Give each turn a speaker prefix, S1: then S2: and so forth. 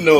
S1: no